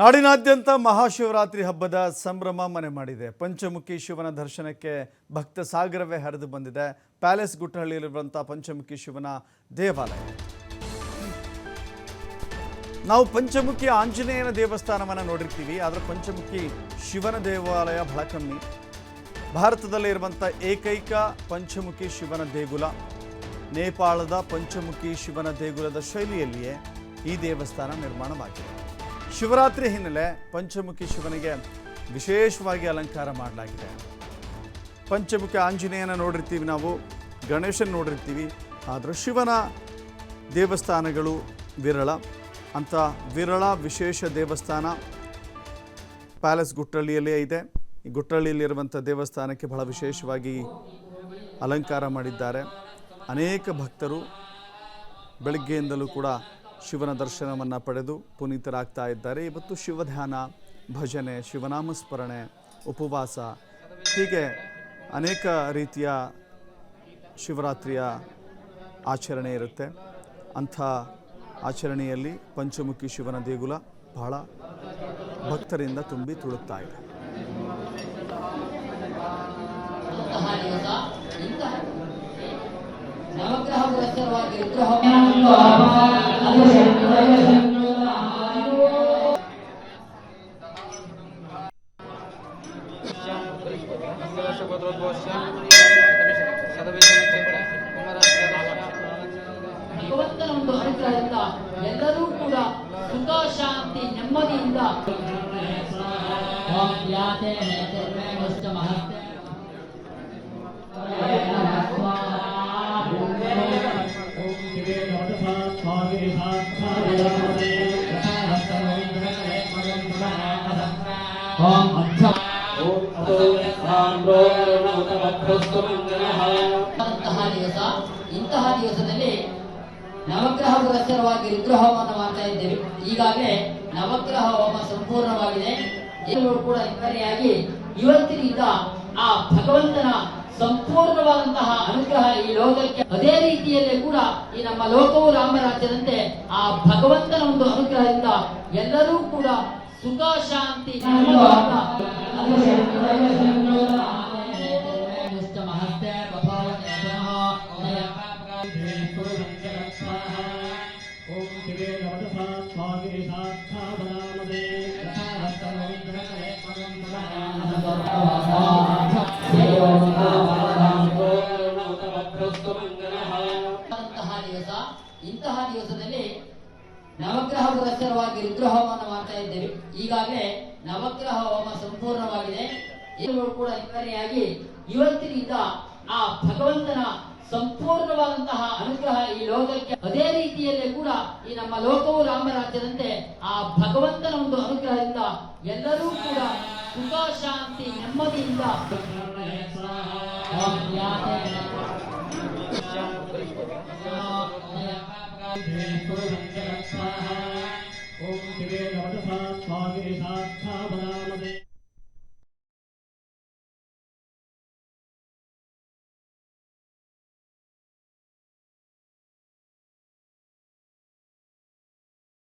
ನಾಡಿನಾದ್ಯಂತ ಮಹಾಶಿವರಾತ್ರಿ ಹಬ್ಬದ ಸಂಭ್ರಮ ಮನೆ ಮಾಡಿದೆ. ಪಂಚಮುಖಿ ಶಿವನ ದರ್ಶನಕ್ಕೆ ಭಕ್ತ ಸಾಗರವೇ ಹರಿದು ಬಂದಿದೆ. ಪ್ಯಾಲೇಸ್ ಗುಟ್ಟಹಳ್ಳಿಯಲ್ಲಿರುವಂತಹ ಪಂಚಮುಖಿ ಶಿವನ ದೇವಾಲಯ. ನಾವು ಪಂಚಮುಖಿ ಆಂಜನೇಯನ ದೇವಸ್ಥಾನವನ್ನು ನೋಡಿರ್ತೀವಿ, ಆದರೆ ಪಂಚಮುಖಿ ಶಿವನ ದೇವಾಲಯ ಬಹಳ ಕಮ್ಮಿ. ಭಾರತದಲ್ಲಿ ಇರುವಂಥ ಏಕೈಕ ಪಂಚಮುಖಿ ಶಿವನ ದೇಗುಲ. ನೇಪಾಳದ ಪಂಚಮುಖಿ ಶಿವನ ದೇಗುಲದ ಶೈಲಿಯಲ್ಲಿಯೇ ಈ ದೇವಸ್ಥಾನ ನಿರ್ಮಾಣವಾಗಿದೆ. ಶಿವರಾತ್ರಿ ಹಿನ್ನೆಲೆ ಪಂಚಮುಖಿ ಶಿವನಿಗೆ ವಿಶೇಷವಾಗಿ ಅಲಂಕಾರ ಮಾಡಲಾಗಿದೆ. ಪಂಚಮುಖಿ ಆಂಜನೇಯನ ನೋಡಿರ್ತೀವಿ, ನಾವು ಗಣೇಶನ ನೋಡಿರ್ತೀವಿ, ಆದರೆ ಶಿವನ ದೇವಸ್ಥಾನಗಳು ವಿರಳ. ಅಂಥ ವಿರಳ ವಿಶೇಷ ದೇವಸ್ಥಾನ ಪ್ಯಾಲೇಸ್ ಗುಟ್ಟಹಳ್ಳಿಯಲ್ಲೇ ಇದೆ. ಈ ಗುಟ್ಟಹಳ್ಳಿಯಲ್ಲಿರುವಂಥ ದೇವಸ್ಥಾನಕ್ಕೆ ಬಹಳ ವಿಶೇಷವಾಗಿ ಅಲಂಕಾರ ಮಾಡಿದ್ದಾರೆ. ಅನೇಕ ಭಕ್ತರು ಬೆಳಗ್ಗೆಯಿಂದಲೂ ಕೂಡ ಶಿವನ ದರ್ಶನವನ್ನು ಪಡೆದು ಪುನೀತರಾಗ್ತಾ ಇದ್ದಾರೆ. ಇವತ್ತು ಶಿವಧ್ಯಾನ, ಭಜನೆ, ಶಿವನಾಮ ಸ್ಮರಣೆ, ಉಪವಾಸ, ಹೀಗೆ ಅನೇಕ ರೀತಿಯ ಶಿವರಾತ್ರಿಯ ಆಚರಣೆ ಇರುತ್ತೆ. ಅಂಥ ಆಚರಣೆಯಲ್ಲಿ ಪಂಚಮುಖಿ ಶಿವನ ದೇಗುಲ ಬಹಳ ಭಕ್ತರಿಂದ ತುಂಬಿ ತುಳುಕ್ತಾ ಇದೆ. ಭಗವಂತನ ಒಂದು ಅನುಗ್ರಹದಿಂದ ಎಲ್ಲರೂ ಕೂಡ ಸುಖ ಶಾಂತಿ ನೆಮ್ಮದಿಯಿಂದ ಇಂತಹ ದಿವಸದಲ್ಲಿ ನವಗ್ರಹ ಪುರಸ್ಸರವಾಗಿ ರುದ್ರ ಹೋಮವನ್ನು ಮಾಡ್ತಾ ಇದ್ದೇವೆ. ಈಗಾಗಲೇ ನವಗ್ರಹ ಹೋಮ ಸಂಪೂರ್ಣವಾಗಿದೆ. ಎಲ್ಲರೂ ಕೂಡ ನಿಮ್ಮನೆಯಾಗಿ ಇವತ್ತಿನಿಂದ ಆ ಭಗವಂತನ ಸಂಪೂರ್ಣವಾದಂತಹ ಅನುಗ್ರಹ ಈ ಲೋಕಕ್ಕೆ, ಅದೇ ರೀತಿಯಲ್ಲೇ ಕೂಡ ಈ ನಮ್ಮ ಲೋಕವು ರಾಮರಾಜ್ಯದಂತೆ ಆ ಭಗವಂತನ ಒಂದು ಅನುಗ್ರಹದಿಂದ ಎಲ್ಲರೂ ಕೂಡ ಸುಖ ಶಾಂತಿ ಇಂತಹ ದಿವಸದಲ್ಲಿ ನವಗ್ರಹ ಪುರಸ್ಸರವಾಗಿ ರುದ್ರ ಹೋಮವನ್ನು ಮಾಡ್ತಾ ಇದ್ದೇವೆ. ಈಗಾಗಲೇ ನವಗ್ರಹ ಹೋಮ ಸಂಪೂರ್ಣವಾಗಿದೆ. ಎಲ್ಲರೂ ಕೂಡ ನಿಮ್ಮನೆಯಾಗಿ ಇವತ್ತಿನಿಂದ ಆ ಭಗವಂತನ ಸಂಪೂರ್ಣವಾದಂತಹ ಅನುಗ್ರಹ ಈ ಲೋಕಕ್ಕೆ, ಅದೇ ರೀತಿಯಲ್ಲೇ ಕೂಡ ಈ ನಮ್ಮ ಲೋಕವು ರಾಮರಾಜ್ಯದಂತೆ ಆ ಭಗವಂತನ ಒಂದು ಅನುಗ್ರಹದಿಂದ ಎಲ್ಲರೂ ಕೂಡ ಸುಖ ಶಾಂತಿ ನೆಮ್ಮದಿಯಿಂದ ಓಂ ಶಿವೇ ನಮಃ ಸ್ವಾಮಿ ಸಾಕ್ಷಾತ್